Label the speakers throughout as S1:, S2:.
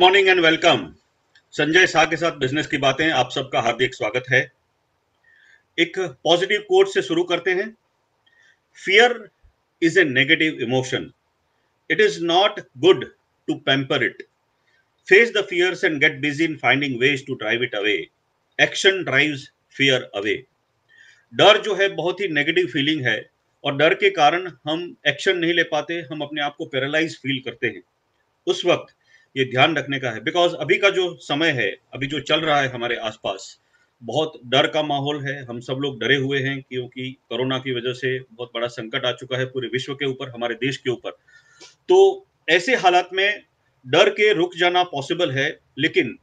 S1: Morning and welcome. Sanjay Shah के साथ business की बातें, आप सबका हार्दिक स्वागत है। एक पॉजिटिव कोट से शुरू करते हैं। Fear is a negative emotion. It is not good to pamper it. Face the fears and get busy in finding ways to drive it away. Action drives fear away. डर जो है बहुत ही negative feeling है, और डर के कारण हम एक्शन नहीं ले पाते, हम अपने आप को पैरालाइज फील करते हैं। उस वक्त ये ध्यान रखने का है, बिकॉज अभी का जो समय है, अभी जो चल रहा है हमारे आसपास, बहुत डर का माहौल है। हम सब लोग डरे हुए हैं, क्योंकि कोरोना की वजह से बहुत बड़ा संकट आ चुका है पूरे विश्व के ऊपर, हमारे देश के ऊपर। तो ऐसे हालात में डर के रुक जाना पॉसिबल है, लेकिन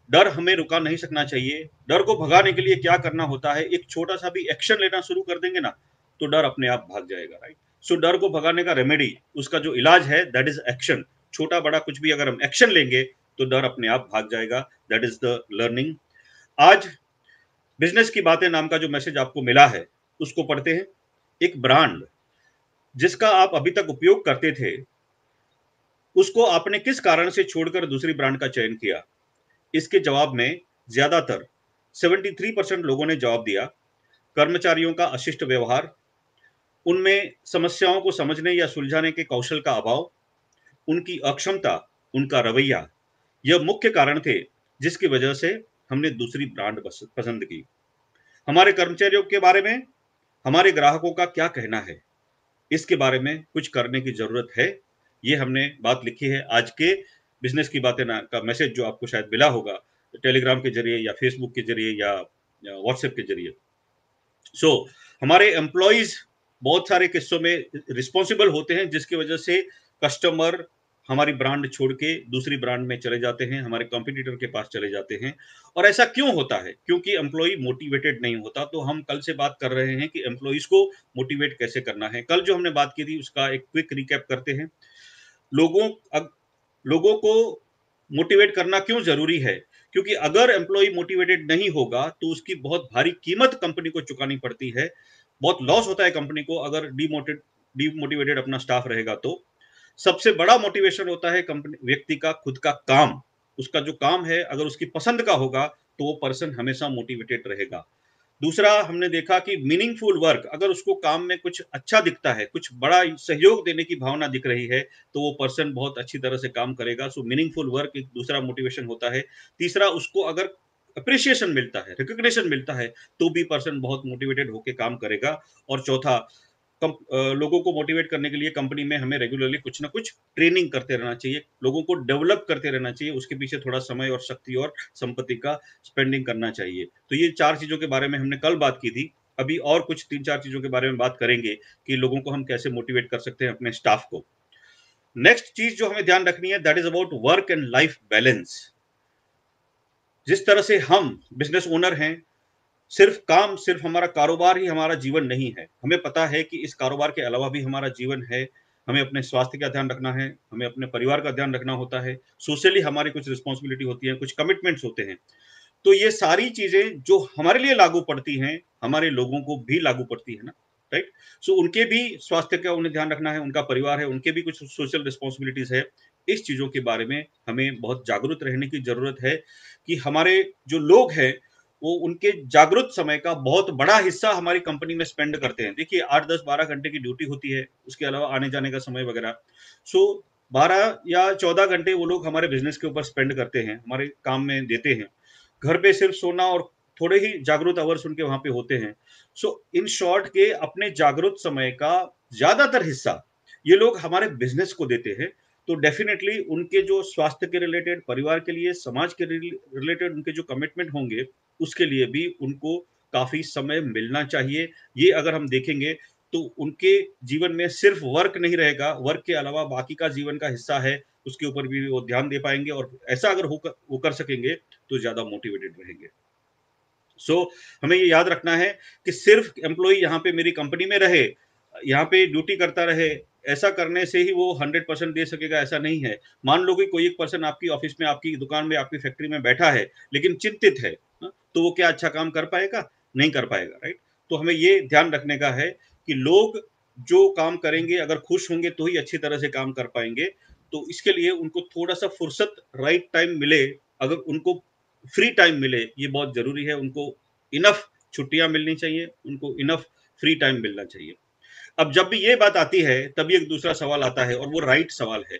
S1: डर हमें रुका नहीं सकना चाहिए। डर को भगाने के लिए क्या करना होता है, एक छोटा सा भी एक्शन लेना शुरू कर देंगे ना, तो डर अपने आप भाग जाएगा, राइट। सो डर को भगाने का रेमेडी, उसका जो इलाज है, दैट इज एक्शन। छोटा बड़ा कुछ भी अगर हम एक्शन लेंगे तो डर अपने आप भाग जाएगा। That is the learning. आज बिजनेस की बातें नाम का जो मैसेज आपको मिला है, उसको पढ़ते हैं। एक ब्रांड जिसका आप अभी तक उपयोग करते थे, उसको आपने किस कारण से छोड़कर दूसरी ब्रांड का चयन किया? इसके जवाब में ज्यादातर 73% लोगों ने जवाब दिया, कर्मचारियों का अशिष्ट व्यवहार, उनमें समस्याओं को समझने या सुलझाने के कौशल का अभाव, उनकी अक्षमता, उनका रवैया, यह मुख्य कारण थे जिसकी वजह से हमने दूसरी ब्रांड पसंद की। हमारे कर्मचारियों के बारे में हमारे ग्राहकों का क्या कहना है, इसके बारे में कुछ करने की जरूरत है। ये हमने बात लिखी है आज के बिजनेस की बातें ना का मैसेज, जो आपको शायद मिला होगा टेलीग्राम के जरिए या फेसबुक के जरिए या व्हाट्सएप के जरिए। सो हमारे एम्प्लॉयज बहुत सारे किस्सों में रिस्पॉन्सिबल होते हैं, जिसकी वजह से कस्टमर हमारी ब्रांड छोड़ के दूसरी ब्रांड में चले जाते हैं, हमारे कॉम्पिटिटर के पास चले जाते हैं। और ऐसा क्यों होता है? क्योंकि एम्प्लॉय मोटिवेटेड नहीं होता। तो हम कल से बात कर रहे हैं कि एम्प्लॉयज को मोटिवेट कैसे करना है। कल जो हमने बात की थी उसका एक क्विक रिकैप करते हैं। लोगों लोगों को मोटिवेट करना क्यों जरूरी है? क्योंकि अगर एम्प्लॉय मोटिवेटेड नहीं होगा तो उसकी बहुत भारी कीमत कंपनी को चुकानी पड़ती है। बहुत लॉस होता है कंपनी को अगर डीमोटिवेटेड अपना स्टाफ रहेगा तो। सबसे बड़ा मोटिवेशन होता है कंपनी व्यक्ति का खुद का काम। उसका जो काम है अगर उसकी पसंद का होगा तो वो पर्सन हमेशा मोटिवेटेड रहेगा। दूसरा हमने देखा कि मीनिंगफुल वर्क, अगर उसको काम में कुछ अच्छा दिखता है, कुछ बड़ा सहयोग देने की भावना दिख रही है, तो वो पर्सन बहुत अच्छी तरह से काम करेगा। सो मीनिंगफुल वर्क एक दूसरा मोटिवेशन होता है। तीसरा, उसको अगर अप्रिसिएशन मिलता है, रिकग्निशन मिलता है, तो भी पर्सन बहुत मोटिवेटेड होकर काम करेगा। और चौथा, लोगों को मोटिवेट करने के लिए कंपनी में हमें रेगुलरली कुछ ना कुछ ट्रेनिंग करते रहना चाहिए, लोगों को डेवलप करते रहना चाहिए, उसके पीछे थोड़ा समय और शक्ति और संपत्ति का स्पेंडिंग करना चाहिए। तो ये चार चीजों के बारे में हमने कल बात की थी। अभी और कुछ तीन चार चीजों के बारे में बात करेंगे कि लोगों को हम कैसे मोटिवेट कर सकते हैं, अपने स्टाफ को। नेक्स्ट चीज जो हमें ध्यान रखनी है, that is about work and life balance. जिस तरह से हम बिजनेस ओनर हैं, सिर्फ हमारा कारोबार ही हमारा जीवन नहीं है। हमें पता है कि इस कारोबार के अलावा भी हमारा जीवन है। हमें अपने स्वास्थ्य का ध्यान रखना है, हमें अपने परिवार का ध्यान रखना होता है, सोशली हमारी कुछ रिस्पॉन्सिबिलिटी होती है, कुछ कमिटमेंट्स होते हैं। तो ये सारी चीजें जो हमारे लिए लागू पड़ती हैं, हमारे लोगों को भी लागू पड़ती है ना, राइट। सो उनके भी स्वास्थ्य का उन्हें ध्यान रखना है, उनका परिवार है, उनके भी कुछ सोशल रिस्पॉन्सिबिलिटीज है। इस चीजों के बारे में हमें बहुत जागरूक रहने की जरूरत है कि हमारे जो लोग हैं वो उनके जागरूक समय का बहुत बड़ा हिस्सा हमारी कंपनी में स्पेंड करते हैं। देखिए, 8 10 12 घंटे की ड्यूटी होती है, उसके अलावा आने जाने का समय वगैरह। सो 12 या 14 घंटे वो लोग हमारे बिजनेस के ऊपर स्पेंड करते हैं, हमारे काम में देते हैं। घर पे सिर्फ सोना और थोड़े ही जागरूक आवर्स उनके वहां पे होते हैं। सो इन शॉर्ट के अपने जागरूक समय का ज्यादातर हिस्सा ये लोग हमारे बिजनेस को देते हैं। तो डेफिनेटली उनके जो स्वास्थ्य के रिलेटेड, परिवार के लिए, समाज के रिलेटेड उनके जो कमिटमेंट होंगे, उसके लिए भी उनको काफी समय मिलना चाहिए। ये अगर हम देखेंगे तो उनके जीवन में सिर्फ वर्क नहीं रहेगा, वर्क के अलावा बाकी का जीवन का हिस्सा है, उसके ऊपर भी वो ध्यान दे पाएंगे। और ऐसा अगर वो कर सकेंगे तो ज्यादा मोटिवेटेड रहेंगे। हमें ये याद रखना है कि सिर्फ एम्प्लॉय यहाँ पे मेरी कंपनी में रहे, यहाँ पे ड्यूटी करता रहे, ऐसा करने से ही वो 100% दे सकेगा, ऐसा नहीं है। मान लो कि कोई एक पर्सन आपकी ऑफिस में, आपकी दुकान में, आपकी फैक्ट्री में बैठा है, लेकिन चिंतित है, तो वो क्या अच्छा काम कर पाएगा? नहीं कर पाएगा, राइट। तो हमें ये ध्यान रखने का है कि लोग जो काम करेंगे, अगर खुश होंगे तो ही अच्छी तरह से काम कर पाएंगे। तो इसके लिए उनको थोड़ा सा फुर्सत, राइट टाइम मिले, अगर उनको फ्री टाइम मिले, ये बहुत जरूरी है। उनको इनफ छुट्टियां मिलनी चाहिए, उनको इनफ फ्री टाइम मिलना चाहिए। अब जब भी ये बात आती है तभी एक दूसरा सवाल आता है, और वो राइट सवाल है।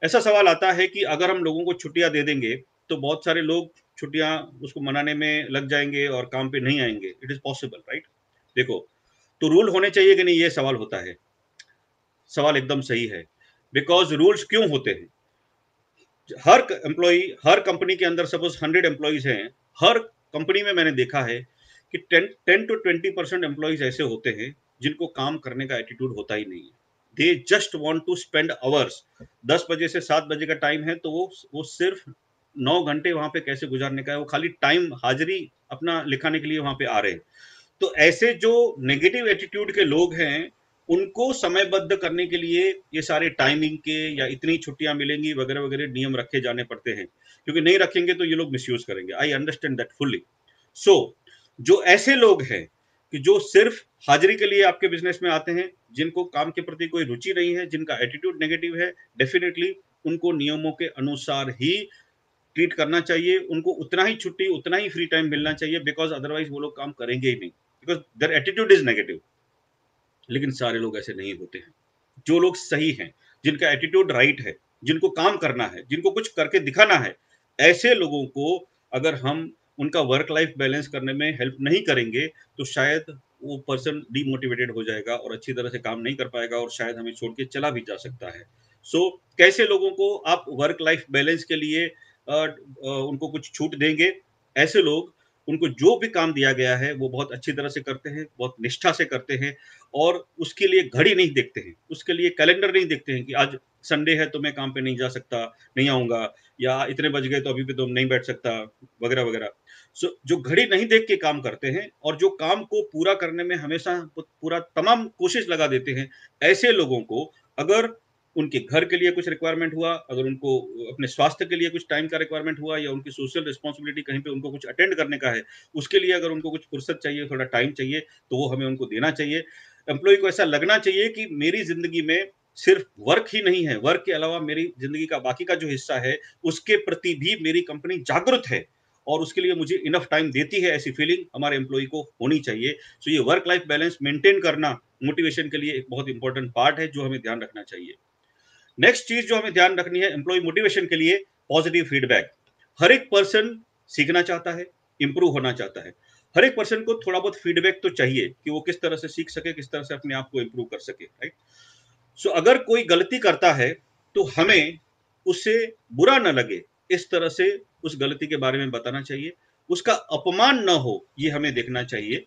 S1: ऐसा सवाल आता है कि अगर हम लोगों को छुट्टियां दे देंगे तो बहुत सारे लोग छुट्टियां उसको मनाने में लग जाएंगे और काम पे नहीं आएंगे। It is possible, right? देखो, तो रूल होने चाहिए कि नहीं, ये सवाल होता है। सवाल एकदम सही है। बिकॉज रूल्स क्यों होते हैं? हर एम्प्लॉय, हर कंपनी के अंदर सपोज 100 एम्प्लॉयज हैं, हर कंपनी में मैंने देखा है कि 10 to 20% एम्प्लॉयज ऐसे होते हैं जिनको काम करने का एटीट्यूड होता ही नहीं है। They just want to spend hours. 10 बजे से 7 बजे का टाइम है, तो वो सिर्फ 9 घंटे वहां पे कैसे गुजारने का है, वो खाली टाइम, हाजिरी अपना लिखाने के लिए वहां पे आ रहे हैं। तो ऐसे जो नेगेटिव एटीट्यूड के लोग हैं, उनको समयबद्ध करने के लिए ये सारे टाइमिंग के या इतनी छुट्टियां मिलेंगी वगैरह वगैरह नियम रखे जाने पड़ते हैं, क्योंकि नहीं रखेंगे तो ये लोग मिसयूज करेंगे। I understand that fully. So जो ऐसे लोग हैं कि जो सिर्फ हाजिरी के लिए आपके बिजनेस में आते हैं, जिनको काम के प्रति कोई रुचि नहीं है, जिनका एटीट्यूड नेगेटिव है, डेफिनेटली उनको नियमों के अनुसार ही ट्रीट करना चाहिए। उनको उतना ही छुट्टी, उतना ही फ्री टाइम मिलना चाहिए, बिकॉज अदरवाइज वो लोग काम करेंगे ही नहीं, because their attitude is negative. लेकिन सारे लोग ऐसे नहीं होते हैं। जो लोग सही हैं, जिनका एटीट्यूड राइट है, जिनको काम करना है, जिनको कुछ करके दिखाना है, ऐसे लोगों को अगर हम उनका वर्क लाइफ बैलेंस करने में हेल्प नहीं करेंगे तो शायद वो पर्सन डीमोटिवेटेड हो जाएगा और अच्छी तरह से काम नहीं कर पाएगा और शायद हमें छोड़ के चला भी जा सकता है। सो कैसे लोगों को आप वर्क लाइफ बैलेंस के लिए उनको कुछ छूट देंगे? ऐसे लोग, उनको जो भी काम दिया गया है वो बहुत अच्छी तरह से करते हैं, बहुत निष्ठा से करते हैं, और उसके लिए घड़ी नहीं देखते हैं, उसके लिए कैलेंडर नहीं देखते हैं कि आज संडे है तो मैं काम पे नहीं जा सकता, नहीं आऊंगा, या इतने बज गए तो अभी भी तो नहीं बैठ सकता, वगैरह वगैरह। सो जो घड़ी नहीं देख के काम करते हैं और जो काम को पूरा करने में हमेशा पूरा तमाम कोशिश लगा देते हैं, ऐसे लोगों को अगर उनके घर के लिए कुछ रिक्वायरमेंट हुआ, अगर उनको अपने स्वास्थ्य के लिए कुछ टाइम का रिक्वायरमेंट हुआ, या उनकी सोशल रिस्पॉन्सिबिलिटी कहीं पे उनको कुछ अटेंड करने का है, उसके लिए अगर उनको कुछ फुर्सत चाहिए, थोड़ा टाइम चाहिए, तो वो हमें उनको देना चाहिए। एम्प्लॉय को ऐसा लगना चाहिए कि मेरी जिंदगी में सिर्फ वर्क ही नहीं है, वर्क के अलावा मेरी जिंदगी का बाकी का जो हिस्सा है उसके प्रति भी मेरी कंपनी जागरूक है और उसके लिए मुझे इनफ टाइम देती है, ऐसी फीलिंग हमारे एम्प्लॉय को होनी चाहिए। सो ये वर्क लाइफ बैलेंस मेंटेन करना मोटिवेशन के लिए एक बहुत इंपॉर्टेंट पार्ट है जो हमें ध्यान रखना चाहिए। नेक्स्ट चीज जो हमें ध्यान रखनी है एम्प्लॉय मोटिवेशन के लिए, पॉजिटिव फीडबैक। हर एक पर्सन सीखना चाहता है, इंप्रूव होना चाहता है। हर एक पर्सन को थोड़ा बहुत फीडबैक तो चाहिए कि वो किस तरह से सीख सके, किस तरह से अपने आप को इंप्रूव कर सके, राइट? सो अगर कोई गलती करता है तो हमें उससे बुरा ना लगे, इस तरह से उस गलती के बारे में बताना चाहिए। उसका अपमान ना हो, ये हमें देखना चाहिए।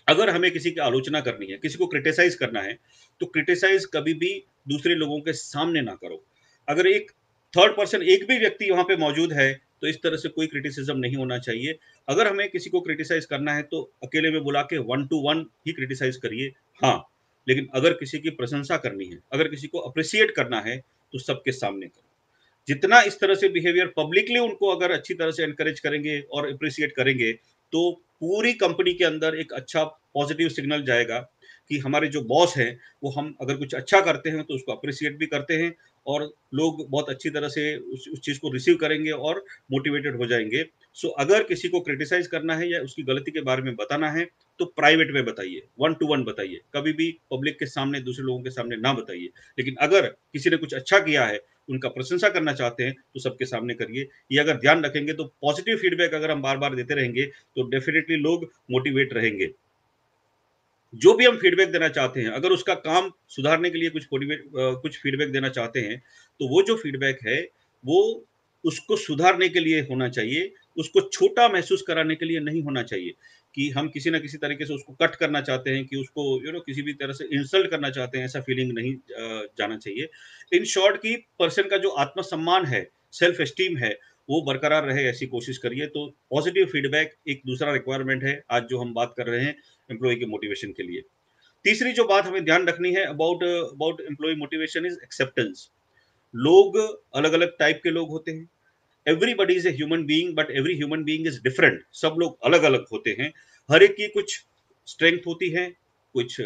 S1: अगर हमें किसी की आलोचना करनी है, किसी को क्रिटिसाइज करना है, तो क्रिटिसाइज कभी भी दूसरे लोगों के सामने ना करो। अगर एक थर्ड पर्सन, एक भी व्यक्ति वहां पे मौजूद है, तो इस तरह से कोई क्रिटिसिज्म नहीं होना चाहिए। अगर हमें किसी को क्रिटिसाइज करना है तो अकेले में बुला के 1 to 1 ही क्रिटिसाइज करिए। हाँ, लेकिन अगर किसी की प्रशंसा करनी है, अगर किसी को अप्रिसिएट करना है, तो सबके सामने करो। जितना इस तरह से बिहेवियर पब्लिकली उनको अगर अच्छी तरह से एनकरेज करेंगे और अप्रिशिएट करेंगे, तो पूरी कंपनी के अंदर एक अच्छा पॉजिटिव सिग्नल जाएगा कि हमारे जो बॉस हैं वो हम अगर कुछ अच्छा करते हैं तो उसको अप्रिशिएट भी करते हैं, और लोग बहुत अच्छी तरह से उस चीज़ को रिसीव करेंगे और मोटिवेटेड हो जाएंगे। सो अगर किसी को क्रिटिसाइज करना है या उसकी गलती के बारे में बताना है, तो प्राइवेट में बताइए, 1 to 1 बताइए, कभी भी पब्लिक के सामने, दूसरे लोगों के सामने ना बताइए। लेकिन अगर किसी ने कुछ अच्छा किया है, उनका प्रशंसा करना चाहते हैं, तो सबके सामने करिए। ये अगर ध्यान रखेंगे तो पॉजिटिव फीडबैक अगर हम बार बार देते रहेंगे तो डेफिनेटली लोग मोटिवेट रहेंगे। जो भी हम फीडबैक देना चाहते हैं, अगर उसका काम सुधारने के लिए कुछ फीडबैक देना चाहते हैं, तो वो जो फीडबैक है वो उसको सुधारने के लिए होना चाहिए, उसको छोटा महसूस कराने के लिए नहीं होना चाहिए कि हम किसी ना किसी तरीके से उसको कट करना चाहते हैं, कि उसको किसी भी तरह से इंसल्ट करना चाहते हैं, ऐसा फीलिंग नहीं जाना चाहिए। इन शॉर्ट की पर्सन का जो आत्मसम्मान है, सेल्फ एस्टीम है, वो बरकरार रहे, ऐसी कोशिश करिए। तो पॉजिटिव फीडबैक एक दूसरा रिक्वायरमेंट है आज जो हम बात कर रहे हैं एम्प्लॉय के मोटिवेशन के लिए। तीसरी जो बात हमें ध्यान रखनी है about about employ motivation is acceptance. लोग अलग अलग टाइप के लोग होते हैं। Everybody is a human being, but every human being is different. सब लोग अलग अलग होते हैं। हर एक की कुछ स्ट्रेंथ होती है, कुछ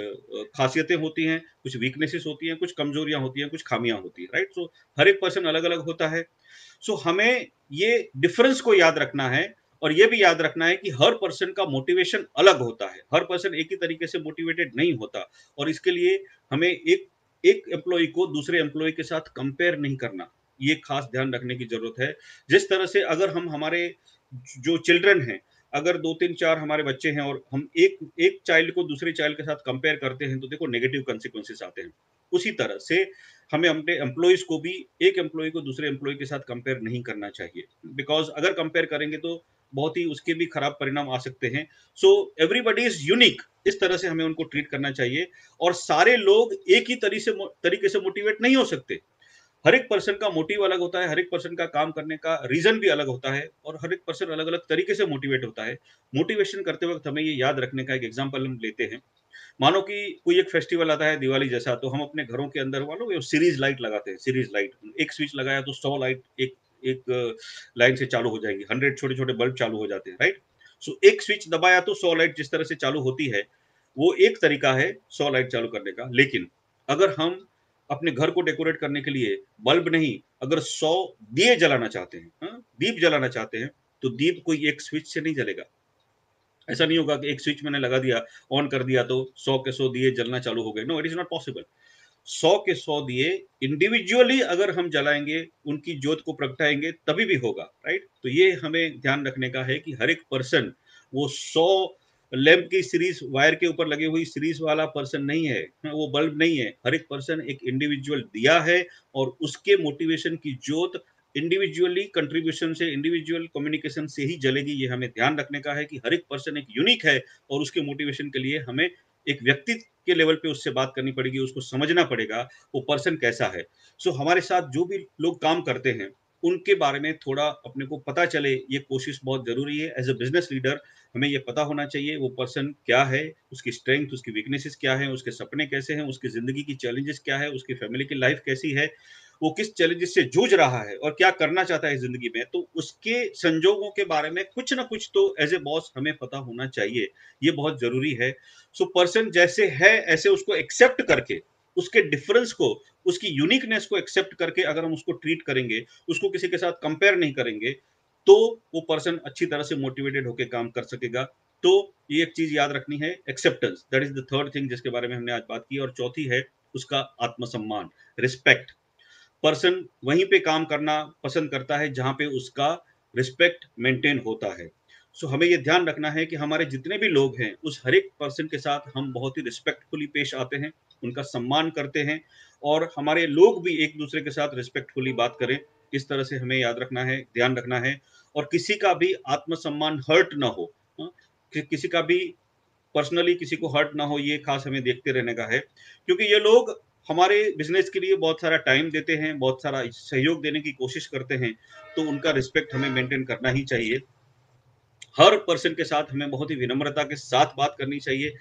S1: खासियतें होती हैं, कुछ वीकनेसेस होती हैं, कुछ कमजोरियां होती हैं, कुछ खामियां होती हैं, राइट। सो हर एक पर्सन अलग अलग होता है। सो हमें ये डिफरेंस को याद रखना है, और ये भी याद रखना है कि हर पर्सन का मोटिवेशन अलग होता है, हर पर्सन एक ही तरीके से मोटिवेटेड नहीं होता। और इसके लिए हमें एक एक एम्प्लॉय को दूसरे एम्प्लॉय के साथ कंपेयर नहीं करना, ये खास ध्यान रखने की जरूरत है। जिस तरह से अगर हम हमारे जो चिल्ड्रन हैं, अगर दो तीन चार हमारे बच्चे हैं और हम एक एक चाइल्ड को दूसरे चाइल्ड के साथ कंपेयर करते हैं, तो देखो नेगेटिव कंसिक्वेंसेस आते हैं। उसी तरह से हमें अपने एम्प्लॉयज को भी एक एम्प्लॉय को दूसरे एम्प्लॉय के साथ कंपेयर नहीं करना चाहिए, बिकॉज अगर कंपेयर करेंगे तो बहुत ही उसके भी खराब परिणाम आ सकते हैं। सो एवरीबडी इज यूनिक, इस तरह से हमें उनको ट्रीट करना चाहिए। और सारे लोग एक ही तरीके से मोटिवेट नहीं हो सकते। हर एक पर्सन का मोटिव अलग होता है, हर एक पर्सन का काम करने का रीजन भी अलग होता है, और हर एक पर्सन अलग अलग तरीके से मोटिवेट होता है। मोटिवेशन करते वक्त हमें ये याद रखने का एक एग्जाम्पल हम लेते हैं। मानो कि कोई एक फेस्टिवल आता है दिवाली जैसा, तो हम अपने घरों के अंदर मानो ये सीरीज लाइट लगाते हैं। सीरीज लाइट, एक स्विच लगाया तो 100 लाइट एक एक लाइन से चालू हो जाएंगी, 100 छोटे छोटे बल्ब चालू हो जाते हैं, राइट। सो एक स्विच दबाया तो 100 लाइट जिस तरह से चालू होती है, वो एक तरीका है 100 लाइट चालू करने का। लेकिन अगर हम अपने घर को डेकोरेट करने के लिए बल्ब नहीं, अगर 100 दिए जलाना चाहते हैं, हाँ, दीप जलाना चाहते हैं, तो दीप कोई एक स्विच से नहीं जलेगा। ऐसा नहीं होगा कि एक स्विच मैंने लगा दिया, ऑन कर दिया तो 100 के 100 दिए जलना चालू हो गए। No, it is not possible. 100 के 100 दिए इंडिविजुअली अगर हम जलाएंगे, उनकी ज्योत को प्रगटाएंगे, तभी भी होगा, राइट। तो ये हमें ध्यान रखने का है कि हर एक पर्सन वो 100 लैंप की सीरीज वायर के ऊपर लगी हुई सीरीज वाला पर्सन नहीं है, वो बल्ब नहीं है। हर एक पर्सन एक इंडिविजुअल दिया है, और उसके मोटिवेशन की ज्योत इंडिविजुअली कंट्रीब्यूशन से, इंडिविजुअल कम्युनिकेशन से ही जलेगी। ये हमें ध्यान रखने का है कि हर एक पर्सन एक यूनिक है, और उसके मोटिवेशन के लिए हमें एक व्यक्ति के लेवल पे उससे बात करनी पड़ेगी, उसको समझना पड़ेगा वो पर्सन कैसा है। सो हमारे साथ जो भी लोग काम करते हैं, उनके बारे में थोड़ा अपने को पता चले, ये कोशिश बहुत जरूरी है। एज अ बिजनेस लीडर हमें ये पता होना चाहिए वो पर्सन क्या है, उसकी स्ट्रेंथ, उसकी वीकनेसेस क्या है, उसके सपने कैसे हैं, उसकी जिंदगी की चैलेंजेस क्या है, उसकी फैमिली की लाइफ कैसी है, वो किस चैलेंजेस से जूझ रहा है और क्या करना चाहता है जिंदगी में। तो उसके संजोगों के बारे में कुछ ना कुछ तो एज ए बॉस हमें पता होना चाहिए, ये बहुत जरूरी है। सो पर्सन जैसे है ऐसे उसको एक्सेप्ट करके, उसके डिफरेंस को, उसकी यूनिकनेस को एक्सेप्ट करके अगर हम उसको ट्रीट करेंगे, उसको किसी के साथ कंपेयर नहीं करेंगे, तो वो पर्सन अच्छी तरह से मोटिवेटेड होकर काम कर सकेगा। तो ये एक चीज याद रखनी है, acceptance, that is the third thing जिसके बारे में हमने आज बात की। और चौथी है उसका आत्मसम्मान, रिस्पेक्ट। पर्सन वहीं पे काम करना पसंद करता है जहां पे उसका रिस्पेक्ट मेंटेन होता है। सो हमें ये ध्यान रखना है कि हमारे जितने भी लोग हैं, उस हर एक पर्सन के साथ हम बहुत ही रिस्पेक्टफुली पेश आते हैं, उनका सम्मान करते हैं, और हमारे लोग भी एक दूसरे के साथ रिस्पेक्टफुली बात करें। इस तरह से हमें याद रखना है, ध्यान रखना है। और किसी का भी आत्मसम्मान हर्ट ना हो, हाँ, किसी का भी पर्सनली किसी को हर्ट ना हो, ये खास हमें देखते रहने का है। क्योंकि ये लोग हमारे बिजनेस के लिए बहुत सारा टाइम देते हैं, बहुत सारा सहयोग देने की कोशिश करते हैं, तो उनका रिस्पेक्ट हमें मेंटेन करना ही चाहिए। हर पर्सन के साथ हमें बहुत ही विनम्रता के साथ बात करनी चाहिए।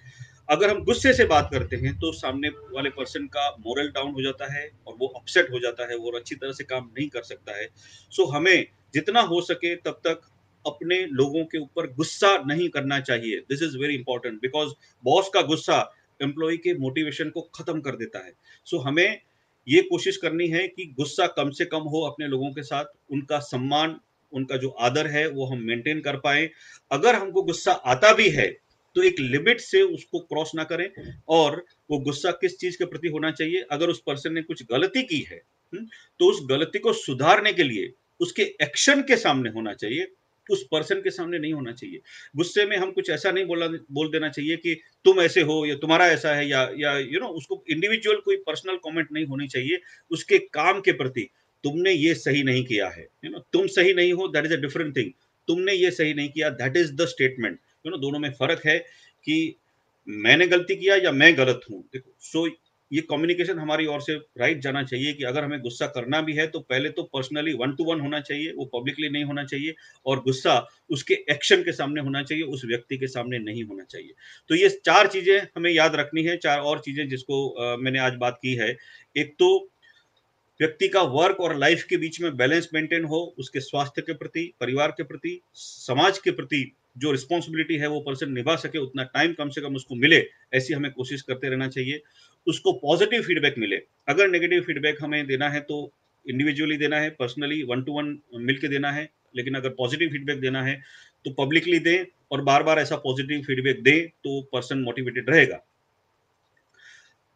S1: अगर हम गुस्से से बात करते हैं तो सामने वाले पर्सन का मोरल डाउन हो जाता है, और वो अपसेट हो जाता है, वो अच्छी तरह से काम नहीं कर सकता है। सो हमें जितना हो सके तब तक अपने लोगों के ऊपर गुस्सा नहीं करना चाहिए। This is very important, because boss का गुस्सा एम्प्लॉय के मोटिवेशन को खत्म कर देता है। सो हमें ये कोशिश करनी है कि गुस्सा कम से कम हो अपने लोगों के साथ, उनका सम्मान, उनका जो आदर है वो हम मेंटेन कर पाए। अगर हमको गुस्सा आता भी है तो एक लिमिट से उसको क्रॉस ना करें। और वो गुस्सा किस चीज के प्रति होना चाहिए, अगर उस पर्सन ने कुछ गलती की है, तो उस गलती को सुधारने के लिए उसके एक्शन के सामने होना चाहिए, उस पर्सन के सामने नहीं होना चाहिए। गुस्से में हम कुछ ऐसा नहीं बोल देना चाहिए कि तुम ऐसे हो या तुम्हारा ऐसा है, या उसको इंडिविजुअल कोई पर्सनल कमेंट नहीं होनी चाहिए। उसके काम के प्रति, तुमने ये सही नहीं किया है, तुम सही नहीं हो, that is a different thing. तुमने ये सही नहीं किया, दैट इज द स्टेटमेंट। दोनों में फर्क है कि मैंने गलती किया या मैं गलत हूं। देखो, सो ये कम्युनिकेशन हमारी ओर से राइट जाना चाहिए कि अगर हमें गुस्सा करना भी है तो पहले तो पर्सनली 1 to 1 होना चाहिए, वो पब्लिकली नहीं होना चाहिए। और गुस्सा उसके एक्शन के सामने होना चाहिए, उस व्यक्ति के सामने नहीं होना चाहिए। तो ये 4 चीजें हमें याद रखनी है, 4 और चीजें जिसको मैंने आज बात की है। एक तो व्यक्ति का वर्क और लाइफ के बीच में बैलेंस मेंटेन हो, उसके स्वास्थ्य के प्रति, परिवार के प्रति, समाज के प्रति जो रिस्पॉन्सिबिलिटी है वो पर्सन निभा सके, उतना टाइम कम से कम उसको मिले, ऐसी हमें कोशिश करते रहना चाहिए। उसको पॉजिटिव फीडबैक मिले। अगर नेगेटिव फीडबैक हमें देना है तो इंडिविजुअली देना है, पर्सनली वन टू वन मिल के देना है, लेकिन अगर पॉजिटिव फीडबैक देना है तो पब्लिकली दें और बार बार ऐसा पॉजिटिव फीडबैक दें तो पर्सन मोटिवेटेड रहेगा।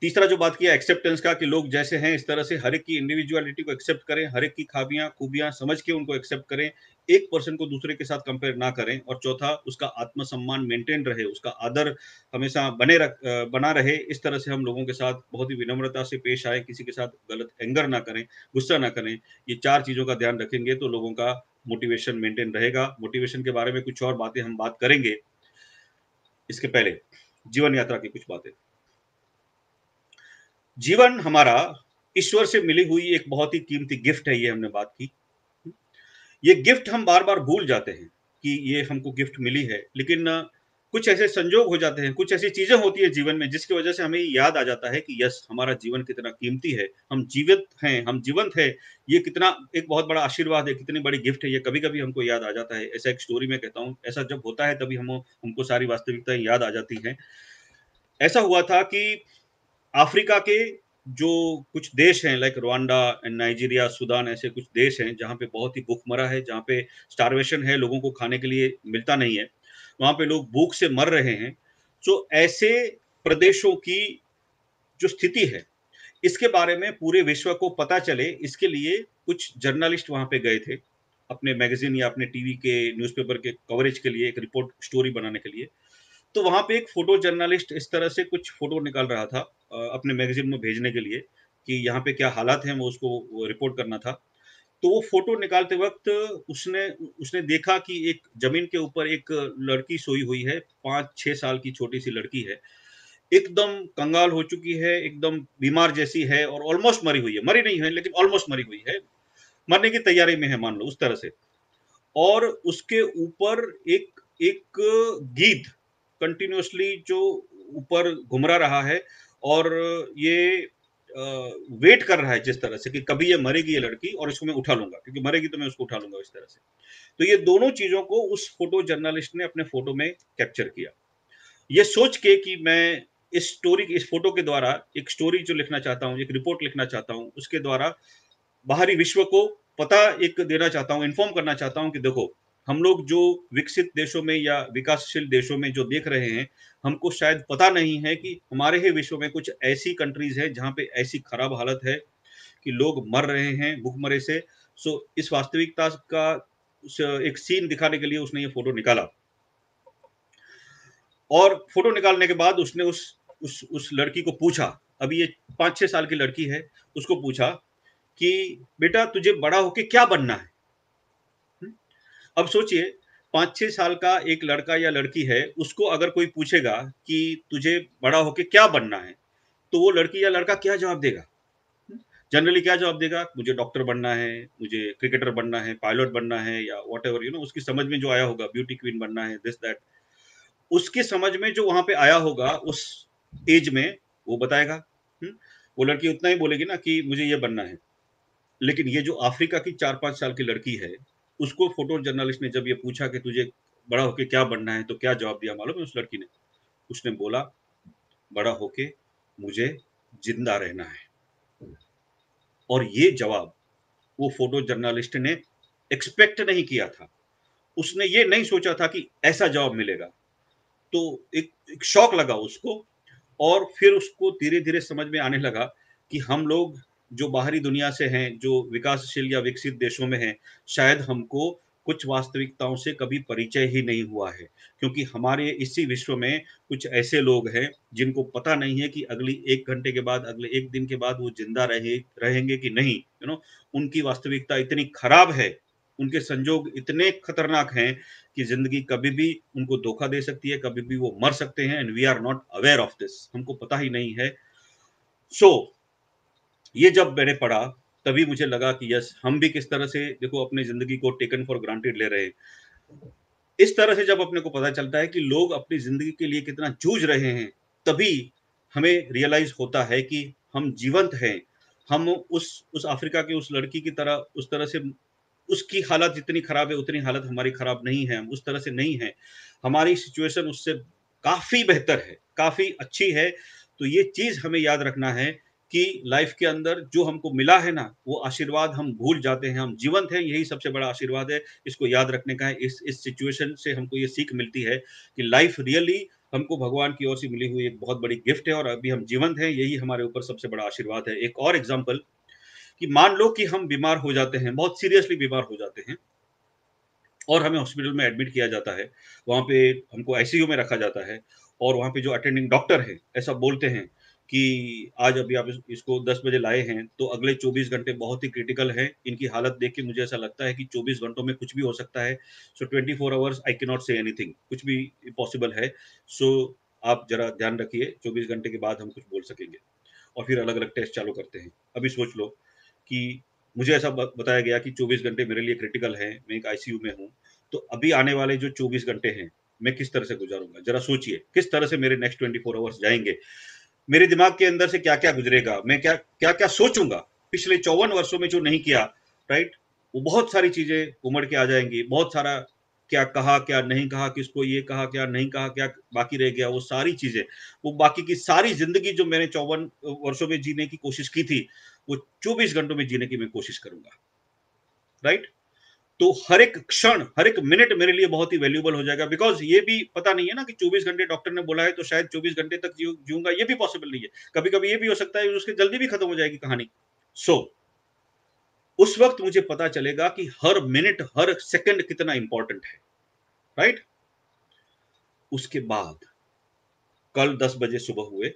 S1: तीसरा जो बात किया एक्सेप्टेंस का, कि लोग जैसे हैं इस तरह से हर एक की इंडिविजुअलिटी को एक्सेप्ट करें, हर एक की खामियां खूबियां समझ के उनको एक्सेप्ट करें, एक पर्सन को दूसरे के साथ कंपेयर ना करें। और चौथा, उसका आत्मसम्मान मेंटेन रहे, उसका आदर हमेशा बना रहे। इस तरह से हम लोगों के साथ बहुत ही विनम्रता से पेश आए, किसी के साथ गलत एंगर ना करें, गुस्सा ना करें। ये चार चीजों का ध्यान रखेंगे तो लोगों का मोटिवेशन मेंटेन रहेगा। मोटिवेशन के बारे में कुछ और बातें हम बात करेंगे, इसके पहले जीवन यात्रा की कुछ बातें। जीवन हमारा ईश्वर से मिली हुई एक बहुत ही कीमती गिफ्ट है, ये हमने बात की। ये गिफ्ट हम बार बार भूल जाते हैं कि ये हमको गिफ्ट मिली है, लेकिन कुछ ऐसे संजोग हो जाते हैं, कुछ ऐसी चीजें होती है जीवन में जिसकी वजह से हमें याद आ जाता है कि यस, हमारा जीवन कितना कीमती है, हम जीवित हैं, हम जीवंत है, ये कितना एक बहुत बड़ा आशीर्वाद है, कितनी बड़ी गिफ्ट है, ये कभी कभी हमको याद आ जाता है। ऐसा एक स्टोरी में कहता हूँ, ऐसा जब होता है तभी हमको सारी वास्तविकताएं याद आ जाती हैं। ऐसा हुआ था कि अफ्रीका के जो कुछ देश हैं, like Rwanda and Nigeria, Sudan, ऐसे कुछ देश हैं जहाँ पे बहुत ही भूखमरा है, जहाँ पे स्टारवेशन है, लोगों को खाने के लिए मिलता नहीं है, वहाँ पे लोग भूख से मर रहे हैं। तो ऐसे प्रदेशों की जो स्थिति है, इसके बारे में पूरे विश्व को पता चले, इसके लिए कुछ जर्नलिस्ट वहाँ पे गए थे, अपने मैगजीन या अपने टीवी के न्यूज़पेपर के कवरेज के लिए, एक रिपोर्ट स्टोरी बनाने के लिए। तो वहां पे एक फोटो जर्नलिस्ट इस तरह से कुछ फोटो निकाल रहा था अपने मैगजीन में भेजने के लिए, कि यहाँ पे क्या हालात हैं, वो उसको रिपोर्ट करना था। तो वो फोटो निकालते वक्त उसने उसने देखा कि एक जमीन के ऊपर एक लड़की सोई हुई है, 5-6 साल की छोटी सी लड़की है, एकदम कंगाल हो चुकी है, एकदम बीमार जैसी है और ऑलमोस्ट मरी हुई है, मरी नहीं है लेकिन ऑलमोस्ट मरी हुई है, मरने की तैयारी में है, मान लो उस तरह से। और उसके ऊपर एक एक गीध कंटिन्यूअसली जो ऊपर घुमरा रहा है, और ये वेट कर रहा है जिस तरह से कि कभी ये मरेगी ये लड़की और इसको मैं उठा लूंगा, क्योंकि मरेगी तो मैं उसको उठा लूंगा, इस तरह से। तो ये दोनों चीजों को उस फोटो जर्नलिस्ट ने अपने फोटो में कैप्चर किया, ये सोच के कि मैं इस फोटो के द्वारा एक स्टोरी जो लिखना चाहता हूँ, एक रिपोर्ट लिखना चाहता हूँ, उसके द्वारा बाहरी विश्व को पता एक देना चाहता हूँ, इन्फॉर्म करना चाहता हूँ कि देखो, हम लोग जो विकसित देशों में या विकासशील देशों में जो देख रहे हैं, हमको शायद पता नहीं है कि हमारे ही विश्व में कुछ ऐसी कंट्रीज है जहाँ पे ऐसी खराब हालत है कि लोग मर रहे हैं भूखमरे से। सो इस वास्तविकता का एक सीन दिखाने के लिए उसने ये फोटो निकाला। और फोटो निकालने के बाद उसने उस लड़की को पूछा, अभी ये 5-6 साल की लड़की है, उसको पूछा कि बेटा तुझे बड़ा होके क्या बनना है। अब सोचिए, 5-6 साल का एक लड़का या लड़की है, उसको अगर कोई पूछेगा कि तुझे बड़ा होके क्या बनना है, तो वो लड़की या लड़का क्या जवाब देगा? जनरली क्या जवाब देगा? मुझे डॉक्टर बनना है, मुझे क्रिकेटर बनना है, पायलट बनना है, या वॉट एवर, उसकी समझ में जो आया होगा, ब्यूटी क्वीन बनना है, दिस दैट, उसकी समझ में जो वहां पे आया होगा उस एज में, वो बताएगा। वो लड़की उतना ही बोलेगी ना कि मुझे ये बनना है। लेकिन ये जो अफ्रीका की 4-5 साल की लड़की है, उसको फोटो जर्नलिस्ट ने जब ये पूछा कि तुझे बड़ा होके क्या बनना है, तो क्या जवाब दिया मालूम है उस लड़की ने? उसने बोला, बड़ा होके मुझे जिंदा रहना है। और ये जवाब वो फोटो जर्नलिस्ट ने एक्सपेक्ट नहीं किया था, उसने ये नहीं सोचा था कि ऐसा जवाब मिलेगा। तो एक शौक लगा उसको, और फिर उसको धीरे धीरे समझ में आने लगा कि हम लोग जो बाहरी दुनिया से हैं, जो विकासशील या विकसित देशों में हैं, शायद हमको कुछ वास्तविकताओं से कभी परिचय ही नहीं हुआ है, क्योंकि हमारे इसी विश्व में कुछ ऐसे लोग हैं जिनको पता नहीं है कि अगली 1 घंटे के बाद, अगले 1 दिन के बाद वो जिंदा रहेंगे कि नहीं। उनकी वास्तविकता इतनी खराब है, उनके संजोग इतने खतरनाक हैं कि जिंदगी कभी भी उनको धोखा दे सकती है, कभी भी वो मर सकते हैं, and we are not aware of this, हमको पता ही नहीं है। सो ये जब मैंने पढ़ा, तभी मुझे लगा कि यस, हम भी किस तरह से देखो अपनी जिंदगी को टेकन फॉर ग्रांटेड ले रहे हैं। इस तरह से जब अपने को पता चलता है कि लोग अपनी जिंदगी के लिए कितना जूझ रहे हैं, तभी हमें रियलाइज होता है कि हम जीवंत हैं। हम उस अफ्रीका की उस लड़की की तरह, उस तरह से उसकी हालत जितनी खराब है उतनी हालत हमारी खराब नहीं है, हम उस तरह से नहीं है, हमारी सिचुएशन उससे काफी बेहतर है, काफी अच्छी है। तो ये चीज हमें याद रखना है कि लाइफ के अंदर जो हमको मिला है ना, वो आशीर्वाद हम भूल जाते हैं, हम जीवंत हैं, यही सबसे बड़ा आशीर्वाद है। इसको याद रखने का है। इस सिचुएशन से हमको ये सीख मिलती है कि लाइफ रियली हमको भगवान की ओर से मिली हुई एक बहुत बड़ी गिफ्ट है, और अभी हम जीवंत हैं, यही हमारे ऊपर सबसे बड़ा आशीर्वाद है। एक और एग्जाम्पल, कि मान लो कि हम बीमार हो जाते हैं, बहुत सीरियसली बीमार हो जाते हैं, और हमें हॉस्पिटल में एडमिट किया जाता है, वहाँ पे हमको आईसीयू में रखा जाता है, और वहाँ पे जो अटेंडिंग डॉक्टर है ऐसा बोलते हैं कि आज अभी आप इसको 10 बजे लाए हैं, तो अगले 24 घंटे बहुत ही क्रिटिकल हैं, इनकी हालत देख के मुझे ऐसा लगता है कि 24 घंटों में कुछ भी हो सकता है, सो 24 hours I can not say anything, कुछ भी पॉसिबल है, सो आप जरा ध्यान रखिए, 24 घंटे के बाद हम कुछ बोल सकेंगे। और फिर अलग अलग टेस्ट चालू करते हैं। अभी सोच लो कि मुझे ऐसा बताया गया कि 24 घंटे मेरे लिए क्रिटिकल है, मैं एक आईसीयू में हूँ, तो अभी आने वाले जो 24 घंटे हैं मैं किस तरह से गुजारूंगा, जरा सोचिए किस तरह से मेरे नेक्स्ट 24 आवर्स जाएंगे, मेरे दिमाग के अंदर से क्या क्या गुजरेगा, मैं क्या क्या क्या सोचूंगा, पिछले 54 वर्षों में जो नहीं किया, राइट, वो बहुत सारी चीजें उमड़ के आ जाएंगी, बहुत सारा क्या कहा क्या नहीं कहा, किसको ये कहा क्या नहीं कहा, क्या बाकी रह गया, वो सारी चीजें, वो बाकी की सारी जिंदगी जो मैंने 54 वर्षों में जीने की कोशिश की थी, वो 24 घंटों में जीने की मैं कोशिश करूंगा, राइट। तो हर एक क्षण, हर एक मिनट मेरे लिए बहुत ही वैल्यूबल हो जाएगा, बिकॉज ये भी पता नहीं है ना कि 24 घंटे डॉक्टर ने बोला है तो शायद 24 घंटे तक जीऊंगा, ये भी पॉसिबल नहीं है, कभी कभी ये भी हो सकता है उसके जल्दी भी खत्म हो जाएगी कहानी। सो उस वक्त मुझे पता चलेगा कि हर मिनट हर सेकंड कितना इंपॉर्टेंट है, राइट। उसके बाद कल 10 बजे सुबह हुए,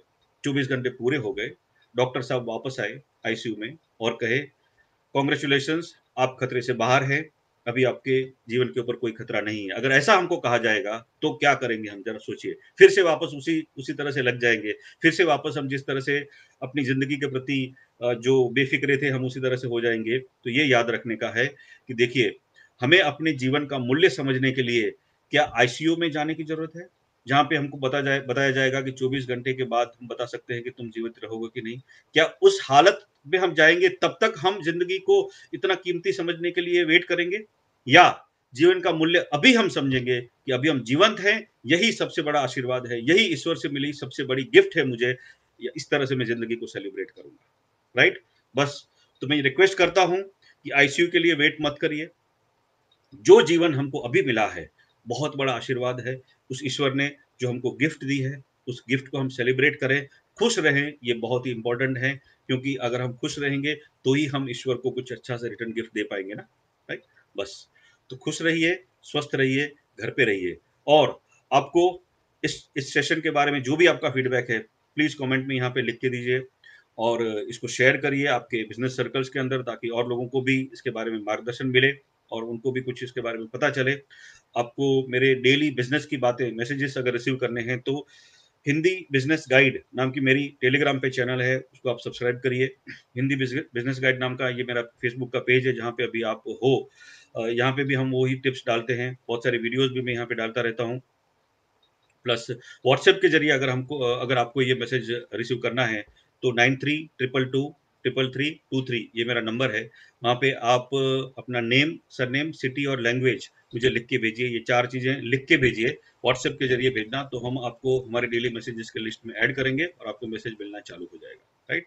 S1: 24 घंटे पूरे हो गए, डॉक्टर साहब वापस आए आईसीयू में और कहे कॉन्ग्रेचुलेशंस, आप खतरे से बाहर हैं, अभी आपके जीवन के ऊपर कोई खतरा नहीं है। अगर ऐसा हमको कहा जाएगा तो क्या करेंगे हम, जरा सोचिए। फिर से वापस उसी उसी तरह से लग जाएंगे, फिर से वापस हम जिस तरह से अपनी जिंदगी के प्रति जो बेफिक्रे थे हम उसी तरह से हो जाएंगे। तो ये याद रखने का है कि देखिए, हमें अपने जीवन का मूल्य समझने के लिए क्या आईसीयू में जाने की जरूरत है, जहां पे हमको बताया जाएगा कि 24 घंटे के बाद हम बता सकते हैं कि तुम जीवित रहोगे कि नहीं। क्या उस हालत में हम जाएंगे तब तक हम जिंदगी को इतना कीमती समझने के लिए वेट करेंगे, या जीवन का मूल्य अभी हम समझेंगे कि अभी हम जीवंत हैं, यही सबसे बड़ा आशीर्वाद है, यही ईश्वर से मिली सबसे बड़ी गिफ्ट है मुझे, या इस तरह से मैं जिंदगी को सेलिब्रेट करूंगा, राइट। बस, तो मैं रिक्वेस्ट करता हूं कि आईसीयू के लिए वेट मत करिए, जो जीवन हमको अभी मिला है बहुत बड़ा आशीर्वाद है, उस ईश्वर ने जो हमको गिफ्ट दी है, उस गिफ्ट को हम सेलिब्रेट करें, खुश रहें, ये बहुत ही इंपॉर्टेंट है, क्योंकि अगर हम खुश रहेंगे तो ही हम ईश्वर को कुछ अच्छा सा रिटर्न गिफ्ट दे पाएंगे ना, राइट। बस, तो खुश रहिए, स्वस्थ रहिए, घर पे रहिए, और आपको इस सेशन के बारे में जो भी आपका फीडबैक है प्लीज कमेंट में यहाँ पे लिख के दीजिए, और इसको शेयर करिए आपके बिजनेस सर्कल्स के अंदर, ताकि और लोगों को भी इसके बारे में मार्गदर्शन मिले और उनको भी कुछ इसके बारे में पता चले। आपको मेरे डेली बिजनेस की बातें, मैसेजेस अगर रिसीव करने हैं तो हिंदी बिजनेस गाइड नाम की मेरी टेलीग्राम पे चैनल है, उसको आप सब्सक्राइब करिए। हिंदी बिजनेस गाइड नाम का ये मेरा फेसबुक का पेज है, जहाँ पे अभी आप हो, यहाँ पे भी हम वही टिप्स डालते हैं, बहुत सारे वीडियोस भी मैं यहाँ पे डालता रहता हूँ। प्लस व्हाट्सएप के जरिए अगर आपको ये मैसेज रिसीव करना है तो 9322233323 ये मेरा नंबर है। वहाँ पे आप अपना नेम, सरनेम, सिटी और लैंग्वेज मुझे लिख के भेजिए, ये 4 चीज़ें लिख के भेजिए, व्हाट्सएप के जरिए भेजना, तो हम आपको हमारे डेली मैसेजेस के लिस्ट में ऐड करेंगे और आपको मैसेज मिलना चालू हो जाएगा, राइट।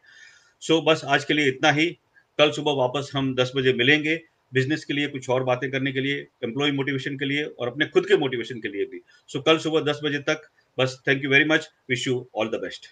S1: सो बस आज के लिए इतना ही। कल सुबह वापस हम 10 बजे मिलेंगे, बिजनेस के लिए कुछ और बातें करने के लिए, एम्प्लॉय मोटिवेशन के लिए और अपने खुद के मोटिवेशन के लिए भी। सो कल सुबह 10 बजे तक बस। Thank you very much, wish you all the best.